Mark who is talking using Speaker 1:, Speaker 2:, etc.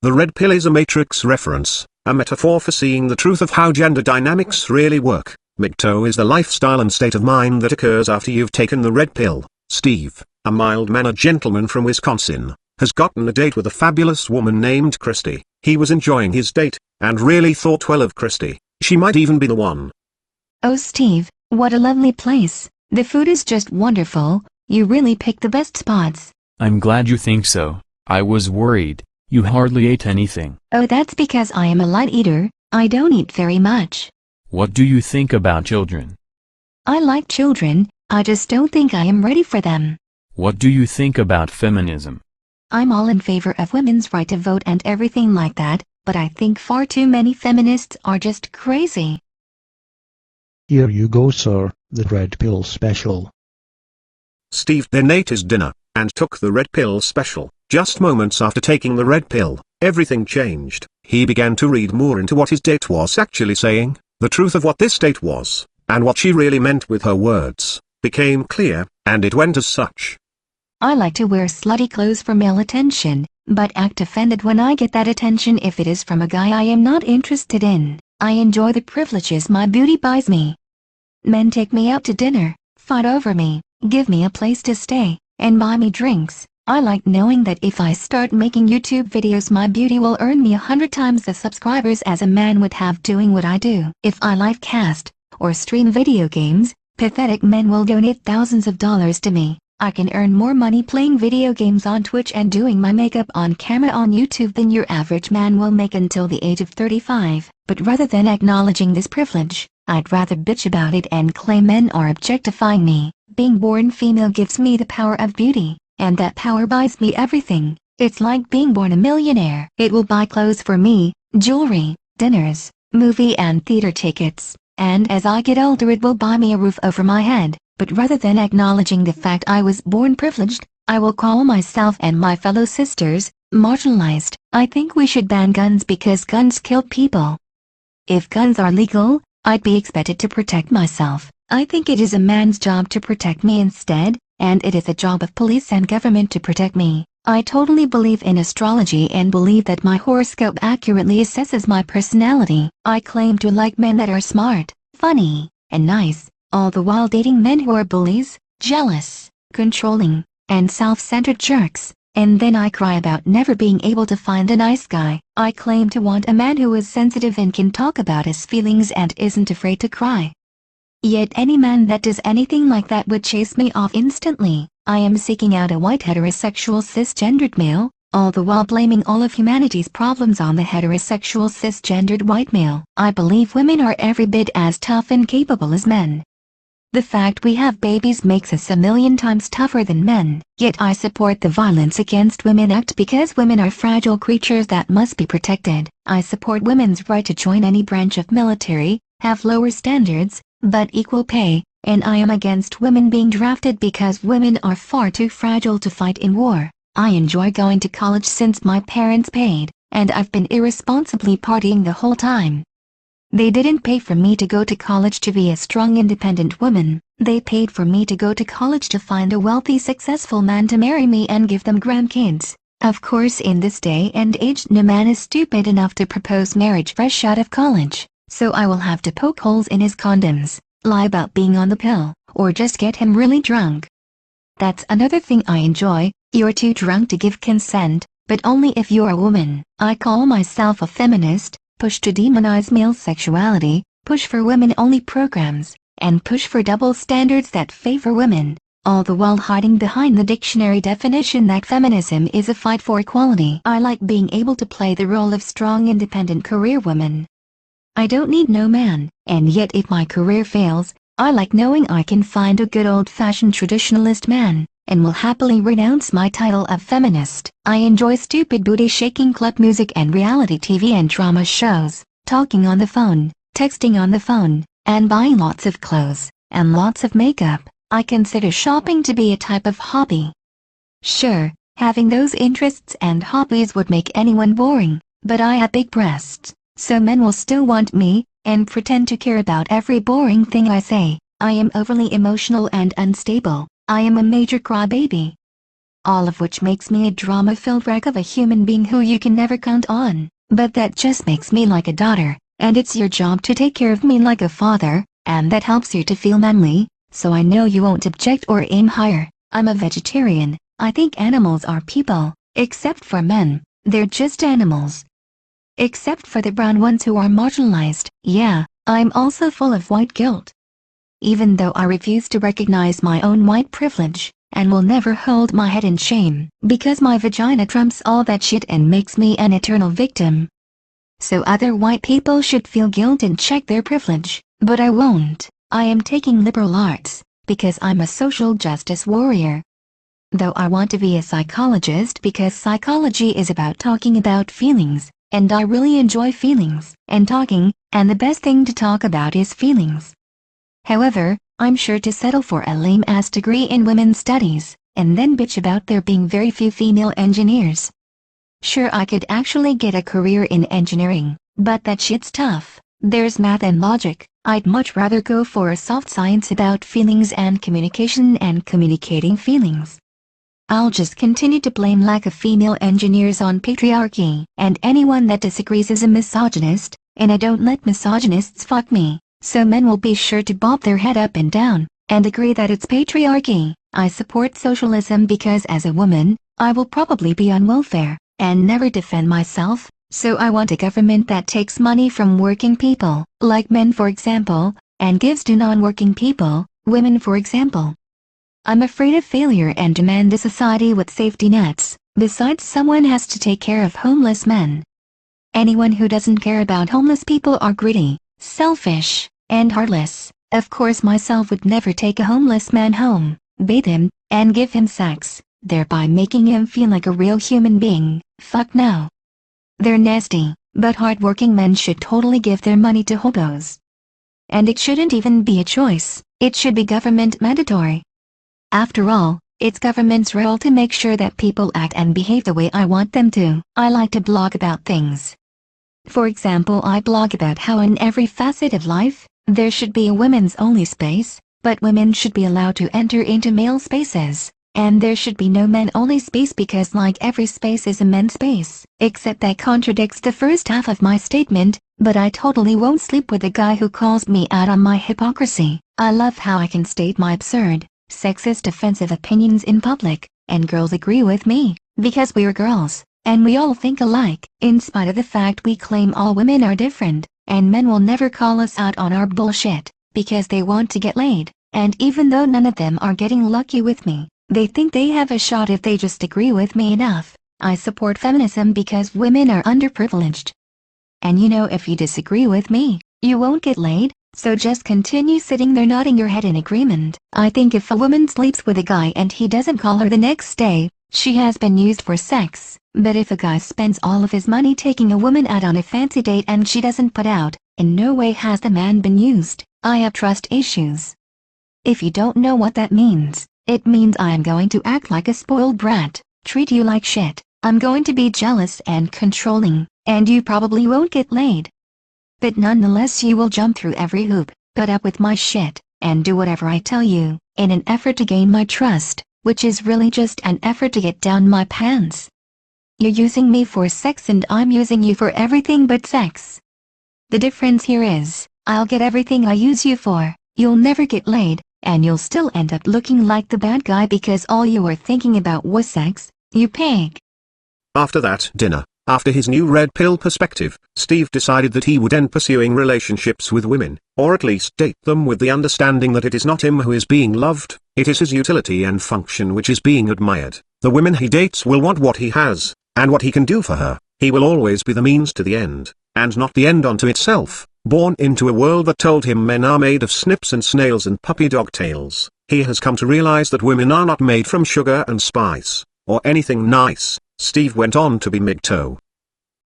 Speaker 1: The red pill is a matrix reference, a metaphor for seeing the truth of how gender dynamics really work. MGTOW is the lifestyle and state of mind that occurs after you've taken the red pill. Steve, a mild-mannered gentleman from Wisconsin, has gotten a date with a fabulous woman named Christy. He was enjoying his date, and really thought well of Christy. She might even be the one.
Speaker 2: Oh Steve, what a lovely place. The food is just wonderful. You really picked the best spots.
Speaker 3: I'm glad you think so. I was worried. You hardly ate anything.
Speaker 2: Oh, that's because I am a light eater. I don't eat very much.
Speaker 3: What do you think about children?
Speaker 2: I like children, I just don't think I am ready for them.
Speaker 3: What do you think about feminism?
Speaker 2: I'm all in favor of women's right to vote and everything like that, but I think far too many feminists are just crazy.
Speaker 4: Here you go, sir, the red pill special.
Speaker 1: Steve then ate his dinner, and took the red pill special. Just moments after taking the red pill, everything changed. He began to read more into what his date was actually saying. The truth of what this date was, and what she really meant with her words, became clear, and it went as such.
Speaker 2: I like to wear slutty clothes for male attention, but act offended when I get that attention if it is from a guy I am not interested in. I enjoy the privileges my beauty buys me. Men take me out to dinner, fight over me, give me a place to stay, and buy me drinks. I like knowing that if I start making YouTube videos, my beauty will earn me 100 times the subscribers as a man would have doing what I do. If I live cast, or stream video games, pathetic men will donate thousands of dollars to me. I can earn more money playing video games on Twitch and doing my makeup on camera on YouTube than your average man will make until the age of 35. But rather than acknowledging this privilege, I'd rather bitch about it and claim men are objectifying me. Being born female gives me the power of beauty, and that power buys me everything. It's like being born a millionaire. It will buy clothes for me, jewelry, dinners, movie and theater tickets, and as I get older it will buy me a roof over my head. But rather than acknowledging the fact I was born privileged, I will call myself and my fellow sisters marginalized. I think we should ban guns because guns kill people. If guns are legal, I'd be expected to protect myself. I think it is a man's job to protect me instead, and it is the job of police and government to protect me. I totally believe in astrology and believe that my horoscope accurately assesses my personality. I claim to like men that are smart, funny, and nice, all the while dating men who are bullies, jealous, controlling, and self-centered jerks. And then I cry about never being able to find a nice guy. I claim to want a man who is sensitive and can talk about his feelings and isn't afraid to cry. Yet any man that does anything like that would chase me off instantly. I am seeking out a white heterosexual cisgendered male, all the while blaming all of humanity's problems on the heterosexual cisgendered white male. I believe women are every bit as tough and capable as men. The fact we have babies makes us a million times tougher than men. Yet I support the Violence Against Women Act because women are fragile creatures that must be protected. I support women's right to join any branch of military, have lower standards, but equal pay, and I am against women being drafted because women are far too fragile to fight in war. I enjoy going to college since my parents paid, and I've been irresponsibly partying the whole time. They didn't pay for me to go to college to be a strong independent woman. They paid for me to go to college to find a wealthy successful man to marry me and give them grandkids. Of course in this day and age no man is stupid enough to propose marriage fresh out of college, so I will have to poke holes in his condoms, lie about being on the pill, or just get him really drunk. That's another thing I enjoy. You're too drunk to give consent, but only if you're a woman. I call myself a feminist. Push to demonize male sexuality, push for women-only programs, and push for double standards that favor women, all the while hiding behind the dictionary definition that feminism is a fight for equality. I like being able to play the role of strong independent career woman. I don't need no man, and yet if my career fails, I like knowing I can find a good old-fashioned traditionalist man, and will happily renounce my title of feminist. I enjoy stupid booty-shaking club music and reality TV and drama shows, talking on the phone, texting on the phone, and buying lots of clothes, and lots of makeup. I consider shopping to be a type of hobby. Sure, having those interests and hobbies would make anyone boring, but I have big breasts, so men will still want me, and pretend to care about every boring thing I say. I am overly emotional and unstable. I am a major crybaby. all of which makes me a drama-filled wreck of a human being who you can never count on. But that just makes me like a daughter, and it's your job to take care of me like a father, and that helps you to feel manly, so I know you won't object or aim higher. I'm a vegetarian. I think animals are people, except for men, they're just animals. Except for the brown ones who are marginalized. Yeah, I'm also full of white guilt. Even though I refuse to recognize my own white privilege, and will never hold my head in shame, because my vagina trumps all that shit and makes me an eternal victim. So other white people should feel guilt and check their privilege, but I won't. I am taking liberal arts, because I'm a social justice warrior. Though I want to be a psychologist because psychology is about talking about feelings, and I really enjoy feelings and talking, and the best thing to talk about is feelings. However, I'm sure to settle for a lame-ass degree in women's studies, and then bitch about there being very few female engineers. Sure, I could actually get a career in engineering, but that shit's tough. There's math and logic. I'd much rather go for a soft science about feelings and communicating feelings. I'll just continue to blame lack of female engineers on patriarchy, and anyone that disagrees is a misogynist, and I don't let misogynists fuck me, so men will be sure to bob their head up and down, and agree that it's patriarchy. I support socialism because as a woman, I will probably be on welfare, and never defend myself, so I want a government that takes money from working people, like men for example, and gives to non-working people, women for example. I'm afraid of failure and demand a society with safety nets. Besides, someone has to take care of homeless men. Anyone who doesn't care about homeless people are greedy, selfish, and heartless. Of course myself would never take a homeless man home, bathe him, and give him sex, thereby making him feel like a real human being. Fuck no. They're nasty, but hardworking men should totally give their money to hobos. And it shouldn't even be a choice, it should be government mandatory. After all, it's government's role to make sure that people act and behave the way I want them to. I like to blog about things. For example, I blog about how in every facet of life, there should be a women's only space, but women should be allowed to enter into male spaces, and there should be no men only space because like every space is a men's space. Except that contradicts the first half of my statement, but I totally won't sleep with a guy who calls me out on my hypocrisy. I love how I can state my absurd, sexist offensive opinions in public, and girls agree with me, because we're girls, and we all think alike, in spite of the fact we claim all women are different, and men will never call us out on our bullshit, because they want to get laid, and even though none of them are getting lucky with me, they think they have a shot if they just agree with me enough. I support feminism because women are underprivileged. And you know, if you disagree with me, you won't get laid. So just continue sitting there nodding your head in agreement. I think if a woman sleeps with a guy and he doesn't call her the next day, she has been used for sex. But if a guy spends all of his money taking a woman out on a fancy date and she doesn't put out, in no way has the man been used. I have trust issues. If you don't know what that means, it means I am going to act like a spoiled brat, treat you like shit. I'm going to be jealous and controlling, and you probably won't get laid. But nonetheless you will jump through every hoop, put up with my shit, and do whatever I tell you, in an effort to gain my trust, which is really just an effort to get down my pants. You're using me for sex and I'm using you for everything but sex. The difference here is, I'll get everything I use you for, you'll never get laid, and you'll still end up looking like the bad guy because all you were thinking about was sex, you pig.
Speaker 1: After that dinner, after his new red pill perspective, Steve decided that he would end pursuing relationships with women, or at least date them with the understanding that it is not him who is being loved, it is his utility and function which is being admired. The women he dates will want what he has, and what he can do for her. He will always be the means to the end, and not the end unto itself. Born into a world that told him men are made of snips and snails and puppy dog tails, he has come to realize that women are not made from sugar and spice, or anything nice. Steve went on to be MGTOW.